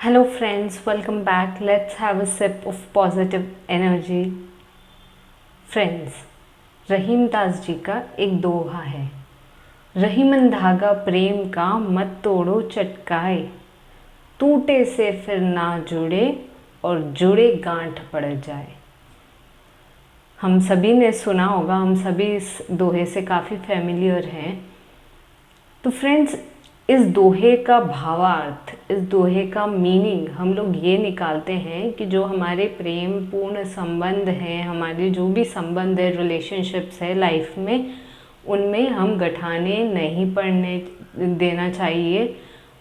Hello, friends, welcome back. Let's have a sip of positive energy. Friends, Rahim Das ji का एक दोहा है। रहीमन धागा प्रेम का मत तोड़ो चटकाए, टूटे से फिर ना जुड़े और जुड़े गांठ पड़ जाए। हम सभी ने सुना होगा, हम सभी इस दोहे से काफ़ी फेमिलियर हैं। तो फ्रेंड्स, इस दोहे का भावार्थ, इस दोहे का मीनिंग हम लोग ये निकालते हैं कि जो हमारे प्रेम पूर्ण संबंध हैं, हमारे जो भी संबंध है, रिलेशनशिप्स है लाइफ में, उनमें हम गठाने नहीं पड़ने देना चाहिए।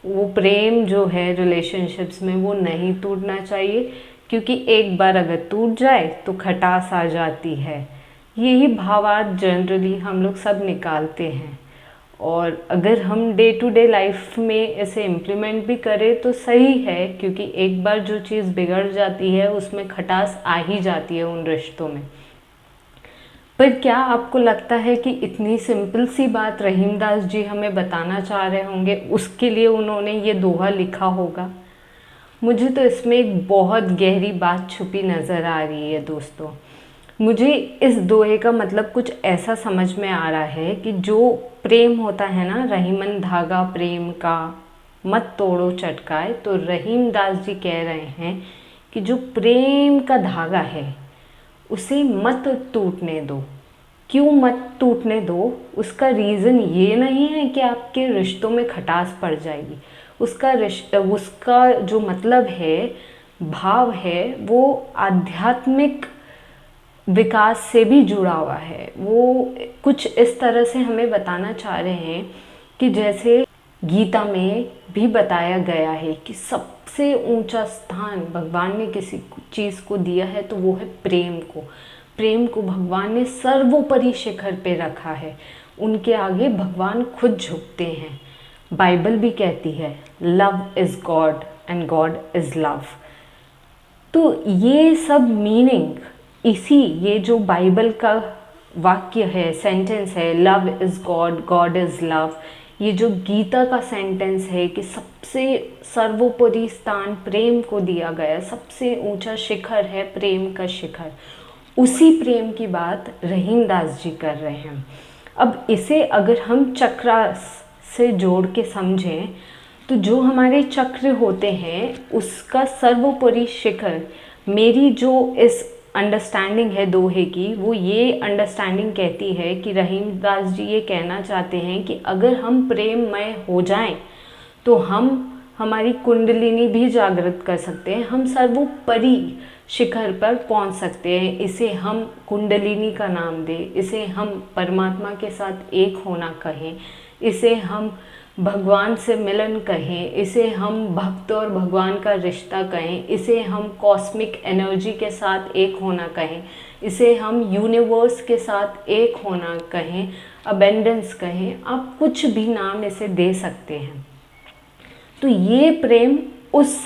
वो प्रेम जो है रिलेशनशिप्स में वो नहीं टूटना चाहिए, क्योंकि एक बार अगर टूट जाए तो खटास आ जाती है। यही भावार्थ जनरली हम लोग सब निकालते हैं, और अगर हम डे टू डे लाइफ में इसे इम्प्लीमेंट भी करें तो सही है, क्योंकि एक बार जो चीज़ बिगड़ जाती है उसमें खटास आ ही जाती है उन रिश्तों में। पर क्या आपको लगता है कि इतनी सिंपल सी बात रहीम दास जी हमें बताना चाह रहे होंगे, उसके लिए उन्होंने ये दोहा लिखा होगा? मुझे तो इसमें एक बहुत गहरी बात छुपी नज़र आ रही है दोस्तों। मुझे इस दोहे का मतलब कुछ ऐसा समझ में आ रहा है कि जो प्रेम होता है ना, रहीमन धागा प्रेम का मत तोड़ो चटकाए, तो रहीम दास जी कह रहे हैं कि जो प्रेम का धागा है उसे मत टूटने दो। क्यों मत टूटने दो? उसका रीज़न ये नहीं है कि आपके रिश्तों में खटास पड़ जाएगी। उसका जो मतलब है, भाव है, वो आध्यात्मिक विकास से भी जुड़ा हुआ है। वो कुछ इस तरह से हमें बताना चाह रहे हैं कि जैसे गीता में भी बताया गया है कि सबसे ऊंचा स्थान भगवान ने किसी चीज़ को दिया है तो वो है प्रेम को। प्रेम को भगवान ने सर्वोपरि शिखर पे रखा है। उनके आगे भगवान खुद झुकते हैं। बाइबल भी कहती है love is God and God is love. तो ये सब मीनिंग ये जो बाइबल का वाक्य है, सेंटेंस है, love is God, God is love, ये जो गीता का सेंटेंस है कि सबसे सर्वोपरि स्थान प्रेम को दिया गया, सबसे ऊंचा शिखर है प्रेम का शिखर, उसी प्रेम की बात रहीम दास जी कर रहे हैं। अब इसे अगर हम चक्र से जोड़ के समझें तो जो हमारे चक्र होते हैं उसका सर्वोपरि शिखर, मेरी जो इस अंडरस्टैंडिंग है दोहे की, वो ये अंडरस्टैंडिंग कहती है कि रहीम दास जी ये कहना चाहते हैं कि अगर हम प्रेममय हो जाएं तो हम हमारी कुंडलिनी भी जागृत कर सकते हैं, हम सर्वोपरि शिखर पर पहुंच सकते हैं। इसे हम कुंडलिनी का नाम दें, इसे हम परमात्मा के साथ एक होना कहें, इसे हम भगवान से मिलन कहें, इसे हम भक्त और भगवान का रिश्ता कहें, इसे हम कॉस्मिक एनर्जी के साथ एक होना कहें, इसे हम यूनिवर्स के साथ एक होना कहें, अबेंडेंस कहें, आप कुछ भी नाम इसे दे सकते हैं। तो ये प्रेम उस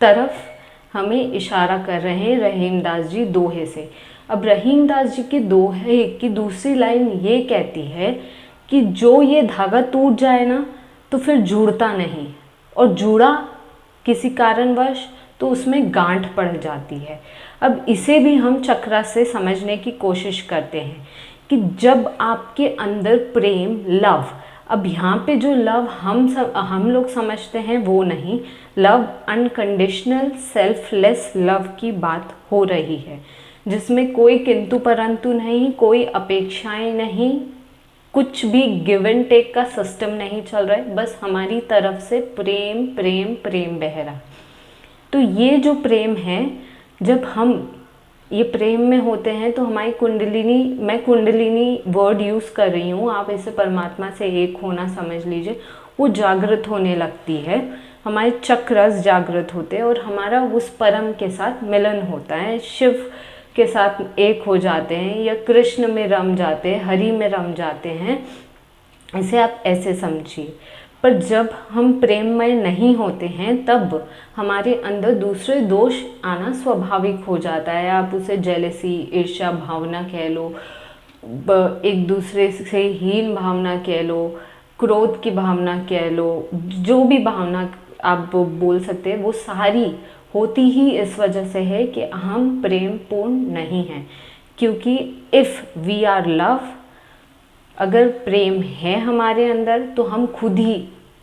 तरफ हमें इशारा कर रहे हैं रहीम दास जी दोहे से। अब रहीम दास जी के दोहे की दूसरी लाइन ये कहती है कि जो ये धागा टूट जाए ना तो फिर जुड़ता नहीं, और जुड़ा किसी कारणवश तो उसमें गांठ पड़ जाती है। अब इसे भी हम चक्रा से समझने की कोशिश करते हैं कि जब आपके अंदर प्रेम, लव, अब यहाँ पे जो लव हम लोग समझते हैं वो नहीं, लव अनकंडीशनल सेल्फलेस लव की बात हो रही है, जिसमें कोई किंतु परंतु नहीं, कोई अपेक्षाएं नहीं, कुछ भी गिव एंड टेक का सिस्टम नहीं चल रहा है, बस हमारी तरफ से प्रेम प्रेम प्रेम बह रहा। तो ये जो प्रेम है, जब हम ये प्रेम में होते हैं तो हमारी कुंडलिनी, मैं कुंडलिनी वर्ड यूज़ कर रही हूँ, आप इसे परमात्मा से एक होना समझ लीजिए, वो जागृत होने लगती है, हमारे चक्रस जागृत होते हैं और हमारा उस परम के साथ मिलन होता है, शिव के साथ एक हो जाते हैं, या कृष्ण में रम जाते हैं, हरि में रम जाते हैं, इसे आप ऐसे समझिए। पर जब हम प्रेममय नहीं होते हैं तब हमारे अंदर दूसरे दोष आना स्वाभाविक हो जाता है। आप उसे जेलसी, ईर्ष्या भावना कह लो, एक दूसरे से हीन भावना कह लो, क्रोध की भावना कह लो, जो भी भावना आप बोल सकते हैं वो सारी होती ही इस वजह से है कि हम प्रेम पूर्ण नहीं हैं। क्योंकि इफ़ वी आर लव, अगर प्रेम है हमारे अंदर तो हम खुद ही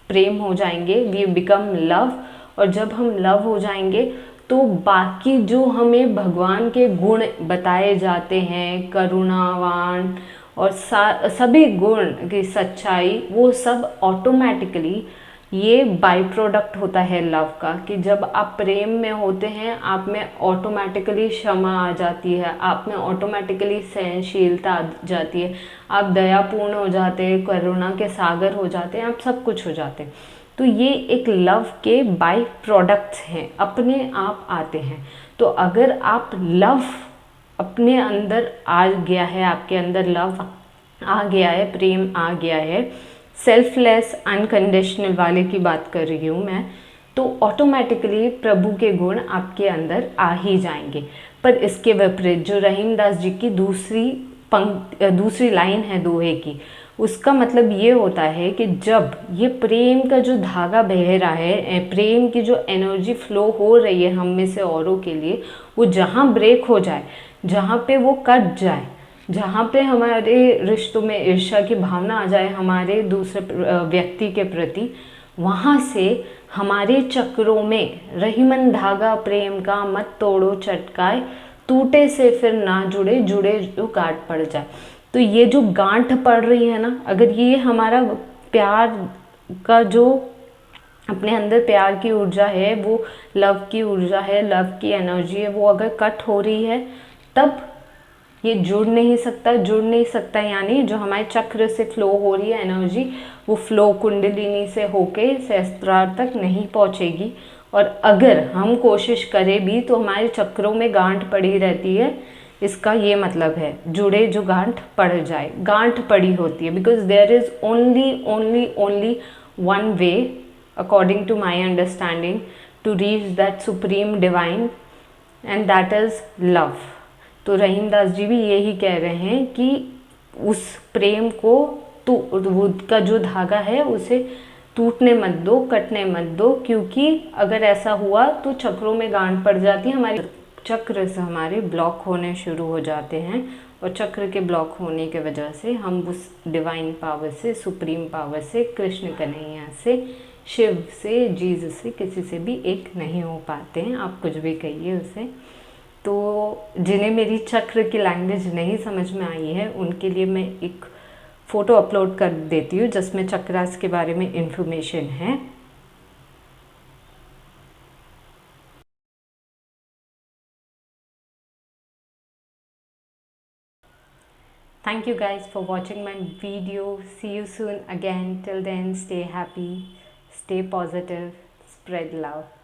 प्रेम हो जाएंगे, वी बिकम लव। और जब हम लव हो जाएंगे तो बाकी जो हमें भगवान के गुण बताए जाते हैं, करुणावान और सभी गुण की सच्चाई, वो सब ऑटोमेटिकली, ये बाई प्रोडक्ट होता है लव का। कि जब आप प्रेम में होते हैं आप में ऑटोमेटिकली क्षमा आ जाती है, आप में ऑटोमेटिकली सहनशीलता आ जाती है, आप दयापूर्ण हो जाते हैं, करुणा के सागर हो जाते हैं, आप सब कुछ हो जाते हैं। तो ये एक लव के बाई प्रोडक्ट्स हैं, अपने आप आते हैं। तो अगर आप लव अपने अंदर आ गया है, आपके अंदर लव आ गया है, प्रेम आ गया है, सेल्फलेस अनकंडीशनल वाले की बात कर रही हूँ मैं, तो ऑटोमेटिकली प्रभु के गुण आपके अंदर आ ही जाएंगे। पर इसके विपरीत जो रहीमदास जी की दूसरी लाइन है दोहे की, उसका मतलब ये होता है कि जब ये प्रेम का जो धागा बह रहा है, प्रेम की जो एनर्जी फ्लो हो रही है हम में से औरों के लिए, वो जहाँ ब्रेक हो जाए, जहाँ पे वो कट जाए, जहाँ पे हमारे रिश्तों में ईर्ष्या की भावना आ जाए हमारे दूसरे व्यक्ति के प्रति, वहाँ से हमारे चक्रों में रहीमन धागा प्रेम का मत तोड़ो चटकाए, टूटे से फिर ना जुड़े, जुड़े जो गांठ पड़ जाए। तो ये जो गांठ पड़ रही है ना, अगर ये हमारा प्यार का जो अपने अंदर प्यार की ऊर्जा है, वो लव की ऊर्जा है, लव की एनर्जी है, वो अगर कट हो रही है तब ये जुड़ नहीं सकता। यानी जो हमारे चक्र से फ्लो हो रही है एनर्जी, वो फ्लो कुंडलिनी से होके सहस्त्रार तक नहीं पहुंचेगी। और अगर हम कोशिश करें भी तो हमारे चक्रों में गांठ पड़ी रहती है। इसका ये मतलब है जुड़े जो गांठ पड़ जाए, गांठ पड़ी होती है, because there is only one way according to my understanding to reach that supreme divine, and that is love. तो रहीमदास जी भी यही कह रहे हैं कि उस प्रेम को का जो धागा है उसे टूटने मत दो, कटने मत दो, क्योंकि अगर ऐसा हुआ तो चक्रों में गांठ पड़ जाती है, हमारे चक्र से हमारे ब्लॉक होने शुरू हो जाते हैं। और चक्र के ब्लॉक होने के वजह से हम उस डिवाइन पावर से, सुप्रीम पावर से, कृष्ण कन्हैया से, शिव से, जीसस से, किसी से भी एक नहीं हो पाते हैं। आप कुछ भी कहिए उसे। तो जिन्हें मेरी चक्र की लैंग्वेज नहीं समझ में आई है उनके लिए मैं एक फ़ोटो अपलोड कर देती हूँ जिसमें चक्रास के बारे में इंफॉर्मेशन है। Thank you guys for watching my video. See you soon again. Till then, stay happy, stay positive, spread love.